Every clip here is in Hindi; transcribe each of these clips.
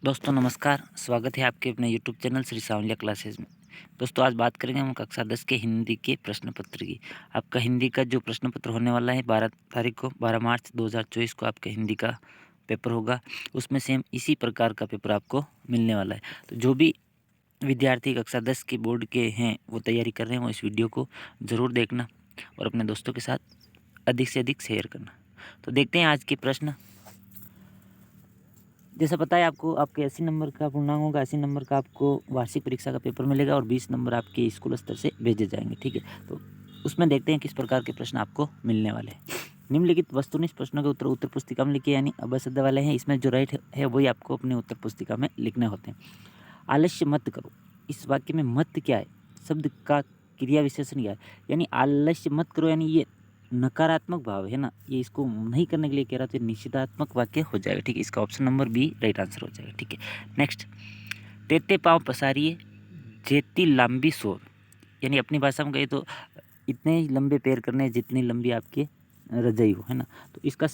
दोस्तों नमस्कार, स्वागत है आपके अपने YouTube channel Shri Sanwaliya classes में। दोस्तों आज बात करेंगे हम कक्षा 10 के हिंदी के प्रश्न पत्र की। आपका हिंदी का जो प्रश्न पत्र होने वाला है 12 तारीख को 12 मार्च 2024 को आपका हिंदी का पेपर होगा। उसमें सेम इसी प्रकार का पेपर आपको मिलने वाला है। तो जो भी विद्यार्थी कक्षा 10 के बोर्ड के हैं वो तैयारी कर रहे हैं वो इस वीडियो को ज़रूर देखना और अपने दोस्तों के साथ अधिक से अधिक शेयर करना। तो देखते हैं आज के प्रश्न। जैसा पता है आपको, आपके 80 नंबर का पूर्णांक होगा, 80 नंबर का आपको वार्षिक परीक्षा का पेपर मिलेगा और 20 नंबर आपके स्कूल स्तर से भेजे जाएंगे। ठीक है, तो उसमें देखते हैं किस प्रकार के प्रश्न आपको मिलने वाले हैं। निम्नलिखित वस्तुनिष्ठ प्रश्नों के उत्तर उत्तर पुस्तिका में लिखे, यानी अबसद वाले हैं। इसमें जो राइट है वही आपको अपने उत्तर पुस्तिका में लिखने होते हैं। आलस्य मत करो, इस वाक्य में मत क्या है, शब्द का क्रिया विशेषण क्या है। यानी आलस्य मत करो यानी ये नकारात्मक भाव है ना, ये इसको नहीं करने के लिए कह रहा तो निषेधात्मक वाक्य हो जाएगा। ठीक है, इसका option number B right answer हो जाएगा। ठीक है, नेक्स्ट। तेते पाँव पसारिए जेती लंबी सोर, यानी अपनी भाषा में कहे तो इतने ही लंबे पैर करने हैं जितनी लंबी आपकी रजाई हो, है ना। तो इसका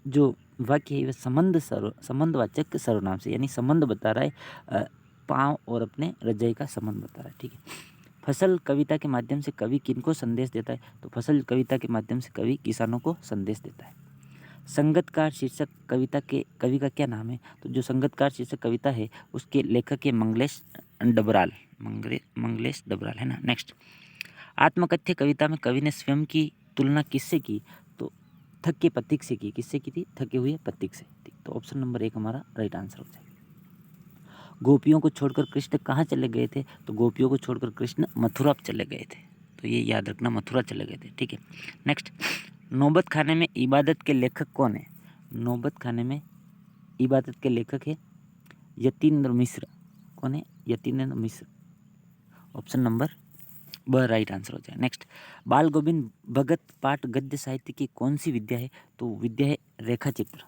जो वाक्य है वह संबंधवाचक सर्वनाम से, यानी संबंध बता रहा है, पाँव और अपने रजाई का संबंध बता रहा है। ठीक है। फसल कविता के माध्यम से कवि किनको संदेश देता है, तो फसल कविता के माध्यम से कवि किसानों को संदेश देता है। संगतकार शीर्षक कविता के कवि का क्या नाम है, तो जो संगतकार शीर्षक कविता है उसके लेखक है मंगलेश डबराल, है ना। नेक्स्ट। आत्मकथ्य कविता में कवि ने स्वयं की तुलना किससे की, तो थके पथिक से की। किससे की थी, थके हुए पथिक से। ठीक, तो ऑप्शन नंबर 1 हमारा राइट आंसर हो जाएगा। गोपियों को छोड़कर कृष्ण कहाँ चले गए थे, तो गोपियों को छोड़कर कृष्ण मथुरा चले गए थे। तो ये याद रखना, मथुरा चले गए थे। ठीक है, नेक्स्ट। नौबत खाने में इबादत के लेखक कौन है, नौबत खाने में इबादत के लेखक है यतीन्द्र मिश्र। कौन है, यतीन्द्र मिश्र। ऑप्शन नंबर ब राइट आंसर हो जाए। नेक्स्ट। बाल गोविंद भगत पाठ गद्य साहित्य की कौन सी विद्या है, तो विद्या है रेखा चित्र।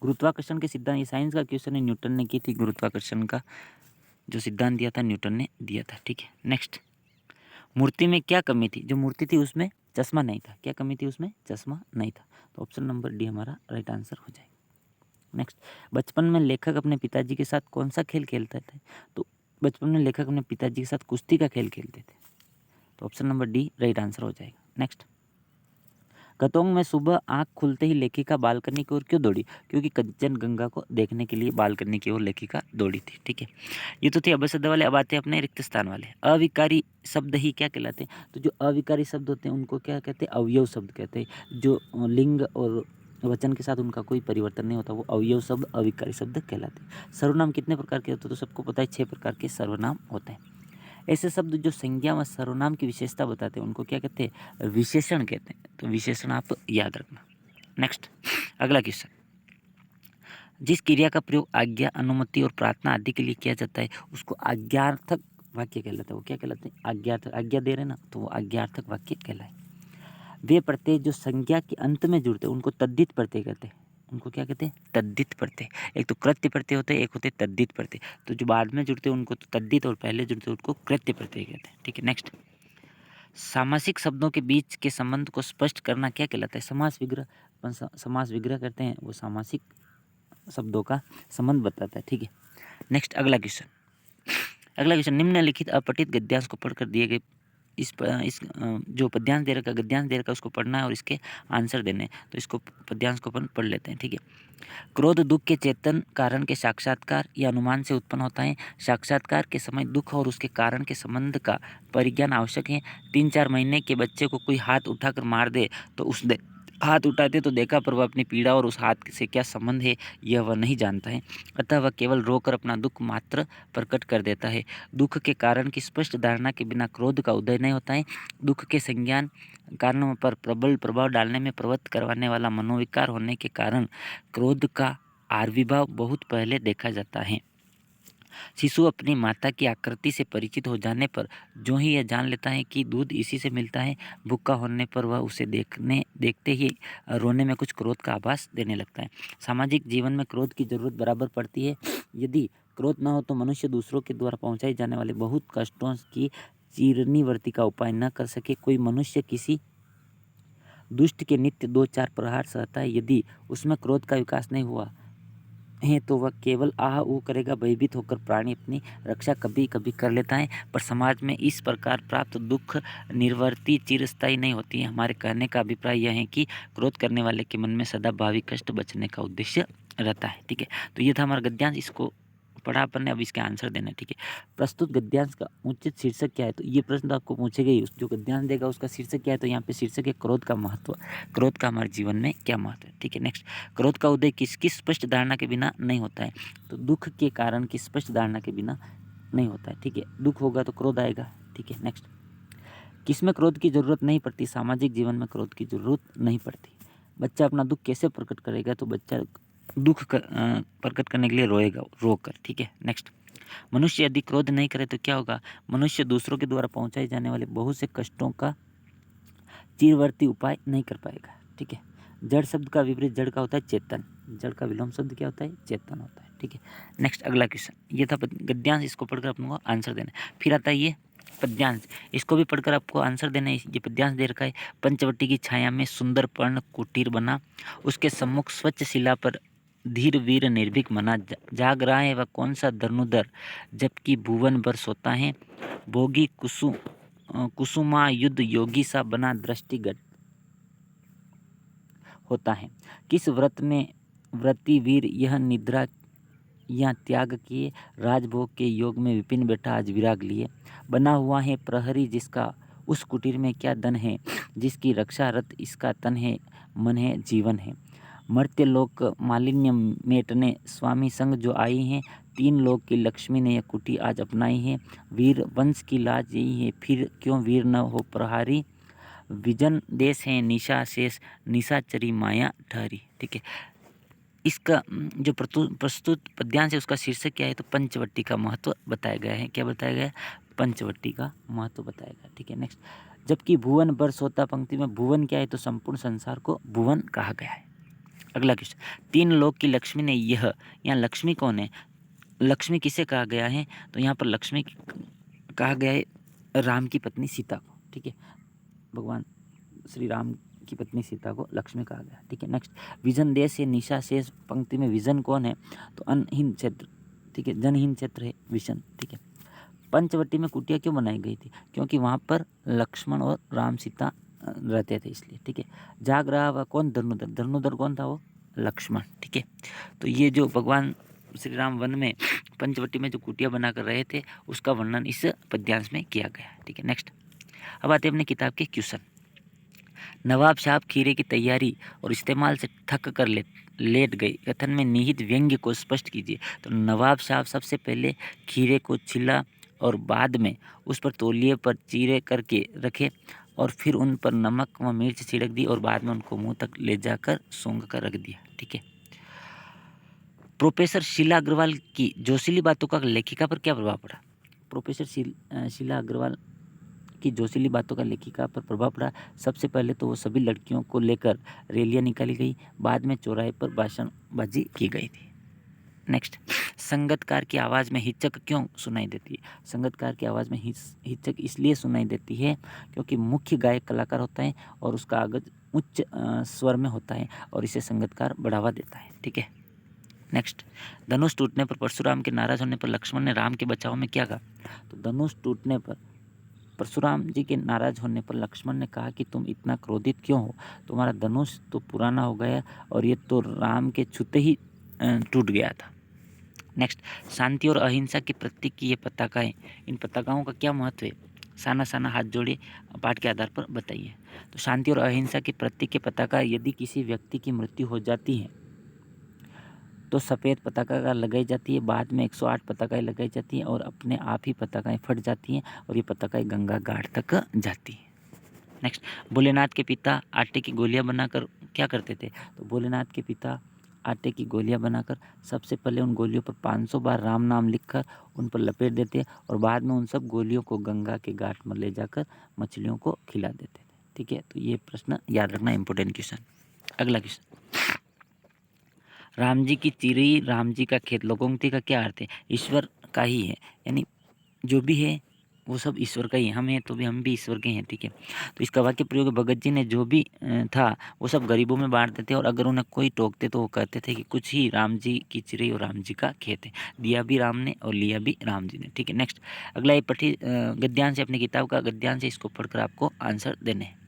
गुरुत्वाकर्षण के सिद्धांत, ये साइंस का क्वेश्चन है, न्यूटन ने की थी। गुरुत्वाकर्षण का जो सिद्धांत दिया था न्यूटन ने दिया था। ठीक है, नेक्स्ट। मूर्ति में क्या कमी थी, जो मूर्ति थी उसमें चश्मा नहीं था। क्या कमी थी, उसमें चश्मा नहीं था। तो ऑप्शन नंबर डी हमारा राइट आंसर हो जाएगा। नेक्स्ट। बचपन में लेखक अपने पिताजी के साथ कौन सा खेल खेलते थे, तो बचपन में लेखक अपने पिताजी के साथ कुश्ती का खेल खेलते थे। तो option number D right answer हो जाएगा। नेक्स्ट। कतोंग में सुबह आंख खुलते ही लेखिका बालकनी की ओर क्यों दौड़ी, क्योंकि कंचनजंगा को देखने के लिए बालकनी की ओर लेखिका दौड़ी थी। ठीक है, ये तो थे अबसद वाले। अब आते हैं अपने रिक्त स्थान वाले। अविकारी शब्द ही क्या कहलाते हैं, तो जो अविकारी शब्द होते हैं उनको क्या कहते हैं, अवयव शब्द कहते हैं। जो लिंग और वचन के साथ उनका कोई परिवर्तन नहीं होता, वो अवयव शब्द अविकारी शब्द कहलाते हैं। सर्वनाम कितने प्रकार के होते हैं, तो सबको पता है 6 प्रकार के सर्वनाम होते हैं। ऐसे शब्द जो संज्ञा व सर्वनाम की विशेषता बताते हैं उनको क्या कहते हैं, विशेषण कहते हैं। तो विशेषण आप याद रखना। नेक्स्ट, अगला क्वेश्चन। जिस क्रिया का प्रयोग आज्ञा, अनुमति और प्रार्थना आदि के लिए किया जाता है उसको आज्ञार्थक वाक्य कहलाता है। वो क्या कहलाते हैं, आज्ञार्थक। आज्ञा दे रहे ना, तो वो आज्ञार्थक वाक्य कहलाए। वे प्रत्यय जो संज्ञा के अंत में जुड़ते हैं उनको तद्धित प्रत्यय कहते हैं। उनको क्या कहते हैं, तद्धित प्रत्यय। एक तो कृत्य प्रत्यय होते हैं, एक होते हैं तद्धित प्रत्यय। तो जो बाद में जुड़ते हैं उनको तो तद्धित, और पहले जुड़ते हैं उनको कृत्य प्रत्यय कहते हैं। ठीक है, नेक्स्ट। सामासिक शब्दों के बीच के संबंध को स्पष्ट करना क्या कहलाता है, समास विग्रह। अपन समास विग्रह करते हैं, वो सामासिक शब्दों का संबंध बताता है। ठीक है, नेक्स्ट अगला क्वेश्चन। अगला क्वेश्चन। निम्नलिखित अपठित गद्यांश को पढ़कर दिए गए इस जो पद्यांश दे रखा, गद्यांश दे रखा, उसको पढ़ना है और इसके आंसर देने हैं। तो इसको पद्यांश को अपन पढ़ लेते हैं। ठीक है। क्रोध दुख के चेतन कारण के साक्षात्कार या अनुमान से उत्पन्न होता है। साक्षात्कार के समय दुख और उसके कारण के संबंध का परिज्ञान आवश्यक है। 3-4 महीने के बच्चे को कोई हाथ उठाकर मार दे तो उसने हाथ उठाते तो देखा, पर वह अपनी पीड़ा और उस हाथ से क्या संबंध है यह वह नहीं जानता है। अतः वह केवल रोकर अपना दुख मात्र प्रकट कर देता है। दुख के कारण की स्पष्ट धारणा के बिना क्रोध का उदय नहीं होता है। दुख के संज्ञान कारणों पर प्रबल प्रभाव डालने में प्रवृत्त करवाने वाला मनोविकार होने के कारण क्रोध का आविर्भाव बहुत पहले देखा जाता है। शिशु अपनी माता की आकृति से परिचित हो जाने पर जो ही यह जान लेता है कि दूध इसी से मिलता है, भूखा होने पर वह उसे देखते ही रोने में कुछ क्रोध का आभास देने लगता है। सामाजिक जीवन में क्रोध की जरूरत बराबर पड़ती है। यदि क्रोध न हो तो मनुष्य दूसरों के द्वारा पहुंचाई जाने वाले बहुत कष्टों की चिरनिवृत्ति का उपाय न कर सके। कोई मनुष्य किसी दुष्ट के नित्य 2-4 प्रहार सहता है, यदि उसमें क्रोध का विकास नहीं हुआ है तो वह केवल आह ऊ करेगा। भयभीत होकर प्राणी अपनी रक्षा कभी कभी कर लेता है, पर समाज में इस प्रकार प्राप्त दुख निर्वर्ती चिरस्थायी नहीं होती है। हमारे कहने का अभिप्राय यह है कि क्रोध करने वाले के मन में सदा भावी कष्ट बचने का उद्देश्य रहता है। ठीक है, तो ये था हमारा गद्यांश, इसको पढ़ा अपन ने, अब इसके आंसर देना है। ठीक है, प्रस्तुत गद्यांश का उचित शीर्षक क्या है, तो ये प्रश्न तो आपको पूछेगा ही, जो गद्यांश देगा उसका शीर्षक क्या है, तो यहाँ पे शीर्षक है क्रोध का महत्व। क्रोध का हमारे जीवन में क्या महत्व है। ठीक है, नेक्स्ट, क्रोध का उदय किसकी स्पष्ट धारणा के बिना नहीं होता है, तो दुख के कारण की स्पष्ट धारणा के बिना नहीं होता है। ठीक है, दुख होगा तो क्रोध आएगा। ठीक है, नेक्स्ट, किसमें क्रोध की जरूरत नहीं पड़ती, सामाजिक जीवन में क्रोध की जरूरत नहीं पड़ती। बच्चा अपना दुख कैसे प्रकट करेगा, तो बच्चा दुख प्रकट करने के लिए रोएगा, रोकर। ठीक है, नेक्स्ट, मनुष्य यदि क्रोध नहीं करे तो क्या होगा, मनुष्य दूसरों के द्वारा पहुंचाए जाने वाले बहुत से कष्टों का चिरवर्ती उपाय नहीं कर पाएगा। ठीक है, जड़ शब्द का विपरीत जड़ का होता है चेतन, जड़ का विलोम शब्द क्या होता है, चेतन होता है। ठीक है, नेक्स्ट, अगला क्वेश्चन, ये था गद्यांश, इसको पढ़कर अपन को आंसर देना है। फिर आता है ये पद्यांश, इसको भी पढ़कर आपको आंसर देना है। ये पद्यांश दे रखा है, पंचवटी की छाया में सुंदर पर्ण कुटीर बना, उसके सम्मुख स्वच्छ शिला पर धीर वीर निर्भीक मना, जाग रहा है वह कौन सा धनुधर, जबकि भुवन भर सोता है, भोगी कुसुमा युद्ध योगी सा बना दृष्टिगत होता है। किस व्रत ने व्रती वीर यह निद्रा या त्याग किए, राजभोग के योग में विपिन बैठा आज विराग लिए, बना हुआ है प्रहरी जिसका उस कुटीर में क्या धन है, जिसकी रक्षा रत इसका तन है, मन है, जीवन है। मर्त्य लोक मालिन्य मेटने स्वामी संग जो आई हैं, तीन लोक की लक्ष्मी ने यह कुटी आज अपनाई है, वीर वंश की लाज यही है, फिर क्यों वीर न हो प्रहारी, विजन देश है निशा शेष, निशाचरी माया ठहरी। ठीक है, इसका जो प्रस्तुत पद्यांश है उसका शीर्षक क्या है, तो पंचवटी का महत्व बताया गया है। क्या बताया गया है, पंचवटी का महत्व बताया गया। ठीक है, नेक्स्ट, जबकि भुवन बर सोता, पंक्ति में भुवन क्या है, तो संपूर्ण संसार को भुवन कहा गया है। अगला क्वेश्चन, तीन लोक की लक्ष्मी ने यह, यहाँ लक्ष्मी कौन है, लक्ष्मी किसे कहा गया है, तो यहाँ पर लक्ष्मी कहा गया है राम की पत्नी सीता को। ठीक है, भगवान श्री राम की पत्नी सीता को लक्ष्मी कहा गया। ठीक है, नेक्स्ट, विजन देश से निशा शेष, पंक्ति में विजन कौन है, तो अनहीन क्षेत्र। ठीक है, जनहीन क्षेत्र है विजन। ठीक है, पंचवटी में कुटिया क्यों बनाई गई थी, क्योंकि वहाँ पर लक्ष्मण और राम सीता रहते थे इसलिए। ठीक है, जाग रहा हुआ कौन, धनुधर, धनुधर कौन था, वो लक्ष्मण। ठीक है, तो ये जो भगवान श्री राम वन में पंचवटी में जो कुटिया बना कर रहे थे उसका वर्णन इस पद्यांश में किया गया है। ठीक है, नेक्स्ट, अब आते हैं अपने किताब के क्वेश्चन। नवाब साहब खीरे की तैयारी और इस्तेमाल से थक कर लेट गए, कथन में निहित व्यंग्य को स्पष्ट कीजिए। तो नवाब साहब सबसे पहले खीरे को छिला और बाद में उस पर तौलिए पर चीरे करके रखे और फिर उन पर नमक व मिर्च छिड़क दी और बाद में उनको मुंह तक ले जाकर सूंघ कर रख दिया। ठीक है, प्रोफेसर शीला अग्रवाल की जोशीली बातों का लेखिका पर क्या प्रभाव पड़ा, प्रोफेसर शीला अग्रवाल की जोशीली बातों का लेखिका पर प्रभाव पड़ा। सबसे पहले तो वो सभी लड़कियों को लेकर रैलियां निकाली गई, बाद में चौराहे पर भाषणबाजी की गई थी। नेक्स्ट, संगीतकार की आवाज़ में हिचक क्यों सुनाई देती है, संगीतकार की आवाज़ में हिचक इसलिए सुनाई देती है क्योंकि मुख्य गायक कलाकार होता है और उसका आवाज़ उच्च स्वर में होता है और इसे संगीतकार बढ़ावा देता है। ठीक है, नेक्स्ट, धनुष टूटने पर परशुराम के नाराज होने पर लक्ष्मण ने राम के बचाव में क्या कहा, तो धनुष टूटने पर परशुराम जी के नाराज होने पर लक्ष्मण ने कहा कि तुम इतना क्रोधित क्यों हो, तुम्हारा धनुष तो पुराना हो गया और ये तो राम के छूते ही टूट गया था। नेक्स्ट, शांति और अहिंसा के प्रतीक की ये पताकाएं, इन पताकाओं का क्या महत्व है, साना साना हाथ जोड़े पाठ के आधार पर बताइए। तो शांति और अहिंसा के प्रतीक के पताका, यदि किसी व्यक्ति की मृत्यु हो जाती है तो सफ़ेद पताका लगाई जाती है, बाद में 108 पताकाएँ लगाई जाती हैं और अपने आप ही पताकाएँ फट जाती हैं और ये पताकाएँ गंगा घाट तक जाती हैं। नेक्स्ट, भोलेनाथ के पिता आटे की गोलियां बनाकर क्या करते थे, तो भोलेनाथ के पिता आटे की गोलियां बनाकर सबसे पहले उन गोलियों पर 500 बार राम नाम लिखकर उन पर लपेट देते और बाद में उन सब गोलियों को गंगा के घाट में ले जाकर मछलियों को खिला देते थे। ठीक है, तो ये प्रश्न याद रखना, इंपॉर्टेंट क्वेश्चन। अगला क्वेश्चन, राम जी की चिरी राम जी का खेत, लोकोक्ति का क्या अर्थ है, ईश्वर का ही है, यानी जो भी है वो सब ईश्वर का ही है, हम हैं तो भी हम भी ईश्वर के हैं, ठीक है। तो इसका वाक्य प्रयोग भगत जी ने जो भी था वो सब गरीबों में बांटते थे, और अगर उन्हें कोई टोकते तो वो कहते थे कि कुछ ही राम जी की चिड़ई और राम जी का खेत है, दिया भी राम ने और लिया भी राम जी ने, ठीक है। नेक्स्ट अगला ये गद्यांश है अपनी किताब का गद्यांश है, इसको पढ़कर आपको आंसर देने हैं।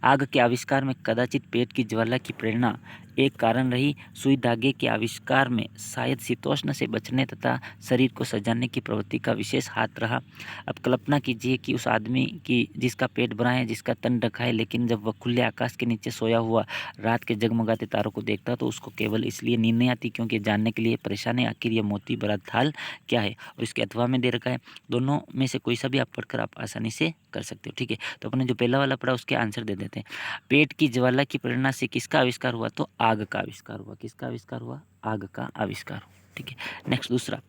आग के आविष्कार में कदाचित पेट की ज्वाला की प्रेरणा एक कारण रही। सुई धागे के आविष्कार में शायद शीतोष्ण से बचने तथा शरीर को सजाने की प्रवृत्ति का विशेष हाथ रहा। अब कल्पना कीजिए कि उस आदमी की जिसका पेट भरा है, जिसका तन ढका है, लेकिन जब वह खुले आकाश के नीचे सोया हुआ रात के जगमगाते तारों को देखता तो उसको केवल इसलिए नींद नहीं आती क्योंकि जानने के लिए परेशान है आखिर यह मोती भरा थाल क्या है, और इसके अथवा में दे रखा है। दोनों में से कोई सा भी आप पढ़कर आप आसानी से कर सकते हो, ठीक है। तो अपने जो पहला वाला पढ़ा उसके आंसर दे देते हैं। पेट की ज्वाला की प्रेरणा से किसका आविष्कार हुआ, तो आग का आविष्कार हुआ। किसका आविष्कार हुआ, आग का आविष्कार हुआ, ठीक है। नेक्स्ट दूसरा,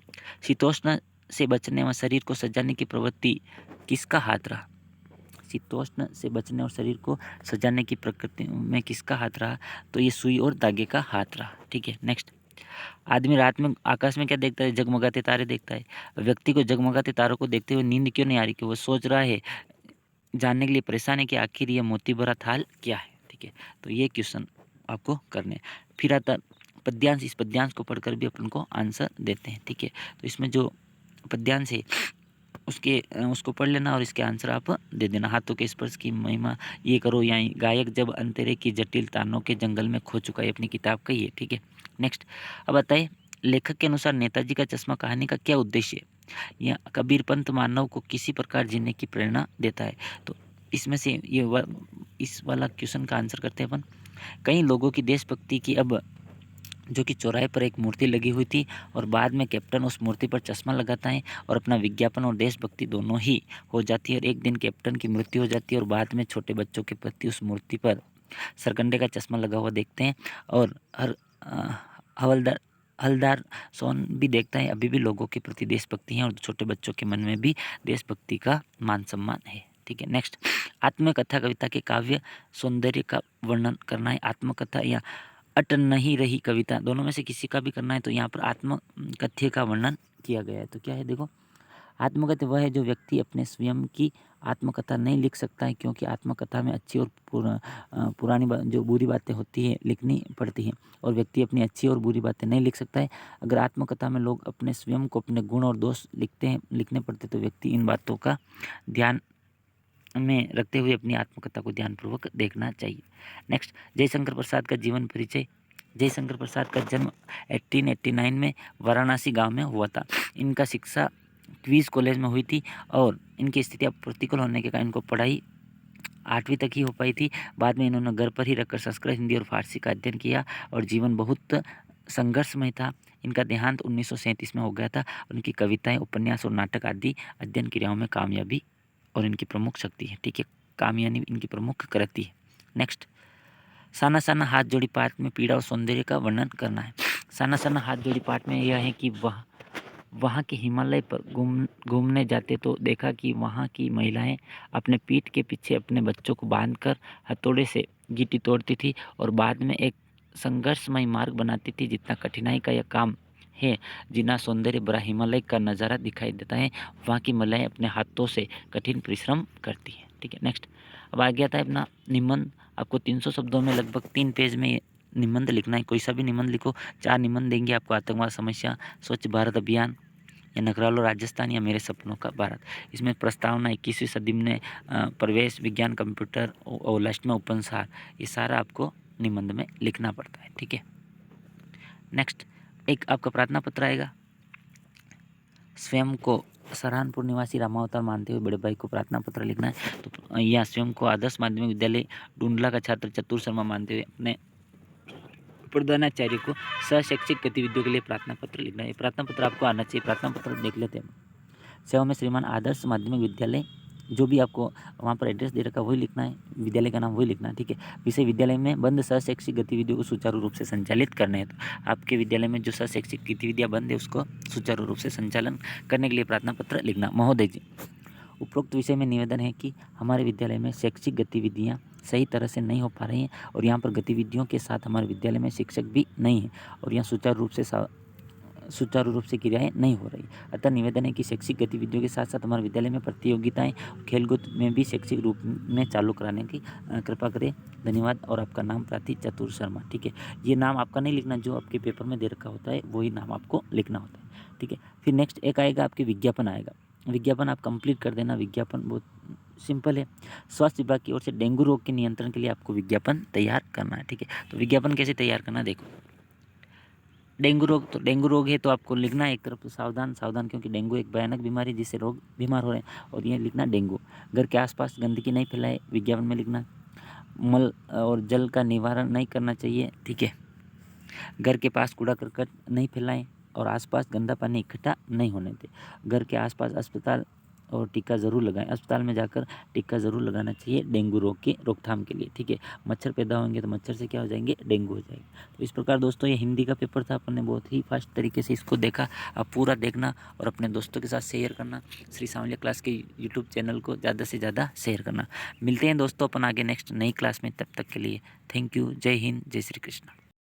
शीतोष्ण से बचने व शरीर को सजाने की प्रवृत्ति किसका हाथ रहा। शीतोष्ण से बचने और शरीर को सजाने की प्रकृति में किसका हाथ रहा, तो ये सुई और धागे का हाथ रहा, ठीक है। नेक्स्ट, आदमी रात में आकाश में क्या देखता है, जगमगाते तारे देखता है। व्यक्ति को जगमगाते तारों को देखते हुए नींद क्यों नहीं आ रही, कि वो सोच रहा है, जानने के लिए परेशान है कि आखिर ये मोती भरा थाल क्या है, ठीक है। तो ये क्वेश्चन आपको करने। फिर आता पद्यांश, इस पद्यांश को पढ़कर भी अपन को आंसर देते हैं, ठीक है। तो इसमें जो पद्यांश है उसको पढ़ लेना और इसके आंसर आप दे देना। हाथों के स्पर्श की महिमा ये करो, या गायक जब अंतरे की जटिल तानों के जंगल में खो चुका है, अपनी किताब का ही है, ठीक है। नेक्स्ट, अब बताइए लेखक के अनुसार नेताजी का चश्मा कहानी का क्या उद्देश्य है। यह कबीर पंथ मानव को किसी प्रकार जीने की प्रेरणा देता है। तो इसमें से इस वाला क्वेश्चन का आंसर करते हैं अपन। कई लोगों की देशभक्ति की अब जो कि चौराहे पर एक मूर्ति लगी हुई थी, और बाद में कैप्टन उस मूर्ति पर चश्मा लगाता है और अपना विज्ञापन और देशभक्ति दोनों ही हो जाती है, और एक दिन कैप्टन की मृत्यु हो जाती है, और बाद में छोटे बच्चों के प्रति उस मूर्ति पर सरकंडे का चश्मा लगा हुआ देखते हैं, और हवलदार हलदार सोन भी देखता है। अभी भी लोगों के प्रति देशभक्ति है और छोटे बच्चों के मन में भी देशभक्ति का मान सम्मान है, ठीक है। नेक्स्ट, आत्मकथा कविता के काव्य सौंदर्य का वर्णन करना है। आत्मकथा या अट नहीं रही कविता, दोनों में से किसी का भी करना है। तो यहाँ पर आत्मकथ्य का वर्णन किया गया है। तो क्या है, देखो, आत्मकथ्य वह है जो व्यक्ति अपने स्वयं की आत्मकथा नहीं लिख सकता है, क्योंकि आत्मकथा में अच्छी और पुरानी जो बुरी बातें होती है लिखनी पड़ती हैं, और व्यक्ति अपनी अच्छी और बुरी बातें नहीं लिख सकता है। अगर आत्मकथा में लोग अपने स्वयं को, अपने गुण और दोष लिखने पड़ते, तो व्यक्ति इन बातों का ध्यान में रखते हुए अपनी आत्मकथा को ध्यानपूर्वक देखना चाहिए। नेक्स्ट, जयशंकर प्रसाद का जीवन परिचय। जयशंकर प्रसाद का जन्म 1889 में वाराणसी गांव में हुआ था। इनका शिक्षा क्वींस कॉलेज में हुई थी, और इनकी स्थितियाँ प्रतिकूल होने के कारण इनको पढ़ाई 8वीं तक ही हो पाई थी। बाद में इन्होंने घर पर ही रहकर संस्कृत, हिंदी और फारसी का अध्ययन किया, और जीवन बहुत संघर्षमय था। इनका देहांत 1937 में हो गया था। उनकी कविताएं, उपन्यास और नाटक आदि अध्ययन क्रियाओं में कामयाबी और इनकी प्रमुख शक्ति है, ठीक है। कामयाबी इनकी प्रमुख करती है। नेक्स्ट, साना साना हाथ जोड़ी पाठ में पीड़ा और सौंदर्य का वर्णन करना है। साना साना हाथ जोड़ी पाठ में यह है कि वहाँ के हिमालय पर घूमने जाते तो देखा कि वहाँ की महिलाएं अपने पीठ के पीछे अपने बच्चों को बांधकर हथौड़े से गिट्टी तोड़ती थी, और बाद में एक संघर्षमय मार्ग बनाती थी। जितना कठिनाई का यह काम है, जितना सौंदर्य भरा हिमालय का नज़ारा दिखाई देता है, वहाँ की महिलाएं अपने हाथों से कठिन परिश्रम करती हैं, ठीक है। नेक्स्ट, अब आ गया था अपना निबंध। आपको 300 शब्दों में लगभग 3 पेज में निबंध लिखना है। कोई सा भी निबंध लिखो। 4 निबंध देंगे आपको, आतंकवाद समस्या, स्वच्छ भारत अभियान, या नखरालो राजस्थान, या मेरे सपनों का भारत। इसमें प्रस्तावना, 21वीं सदी में प्रवेश, विज्ञान, कंप्यूटर और लास्ट में उपन्यास, ये सारा आपको निबंध में लिखना पड़ता है, ठीक है। नेक्स्ट, एक आपका प्रार्थना पत्र आएगा। स्वयं को सहारनपुर निवासी रामावतार मानते हुए बड़े भाई को प्रार्थना पत्र लिखना है। तो यह स्वयं को आदर्श माध्यमिक विद्यालय डूंडला का छात्र चतुर शर्मा मानते हुए अपने प्रधानाचार्य को शैक्षिक गतिविधियों के लिए प्रार्थना पत्र लिखना है। प्रार्थना पत्र आपको आना चाहिए। प्रार्थना पत्र देख लेते हैं। सेवा में श्रीमान आदर्श माध्यमिक विद्यालय, जो भी आपको वहाँ पर एड्रेस दे रखा है वही लिखना है, विद्यालय का नाम वही लिखना है, ठीक है। विषय विद्यालय में बंद शैक्षिक गतिविधियों को सुचारू रूप से संचालित करने हैं। तो आपके विद्यालय में जो शैक्षिक गतिविधियाँ बंद है उसको सुचारू रूप से संचालन करने के लिए प्रार्थना पत्र लिखना। महोदय जी, उपरोक्त विषय में निवेदन है कि हमारे विद्यालय में शैक्षिक गतिविधियाँ सही तरह से नहीं हो पा रही हैं, और यहाँ पर गतिविधियों के साथ हमारे विद्यालय में शिक्षक भी नहीं है, और यहाँ सुचारू रूप से सुचारू रूप से क्रियाएं नहीं हो रही। अतः निवेदन है कि शैक्षिक गतिविधियों के साथ साथ हमारे विद्यालय में प्रतियोगिताएं, खेलकूद में भी शैक्षिक रूप में चालू कराने की कृपा करें। धन्यवाद। और आपका नाम प्रार्थी चतुर शर्मा। ठीक है, ये नाम आपका नहीं लिखना, जो आपके पेपर में दे रखा होता है वही नाम आपको लिखना होता है। ठीक है, फिर नेक्स्ट एक आएगा आपके विज्ञापन आएगा। विज्ञापन आप कंप्लीट कर देना। विज्ञापन बहुत सिंपल है। स्वास्थ्य विभाग की ओर से डेंगू रोग के नियंत्रण के लिए आपको विज्ञापन तैयार करना है। ठीक है, तो विज्ञापन कैसे तैयार करना देखो। डेंगू रोग, तो डेंगू रोग है तो आपको लिखना है एक तरफ तो सावधान सावधान, क्योंकि डेंगू एक भयानक बीमारी जिससे रोग बीमार हो रहे हैं, और ये लिखना डेंगू। घर के आसपास गंदगी नहीं फैलाए, विज्ञापन में लिखना। मल और जल का निवारण नहीं करना चाहिए। ठीक है, घर के पास कूड़ा करकट नहीं फैलाएं और आसपास गंदा पानी इकट्ठा नहीं होने दें। घर के आसपास अस्पताल और टीका ज़रूर लगाएं। अस्पताल में जाकर टीका ज़रूर लगाना चाहिए डेंगू रोग की रोकथाम के लिए। ठीक है, मच्छर पैदा होंगे तो मच्छर से क्या हो जाएंगे, डेंगू हो जाएगा। तो इस प्रकार दोस्तों ये हिंदी का पेपर था, अपन ने बहुत ही फास्ट तरीके से इसको देखा। आप पूरा देखना और अपने दोस्तों के साथ शेयर करना। श्री सांवलिया क्लास के यूट्यूब चैनल को ज़्यादा से ज़्यादा शेयर करना। मिलते हैं दोस्तों अपन आगे नेक्स्ट नई क्लास में, तब तक के लिए थैंक यू। जय हिंद, जय श्री कृष्ण।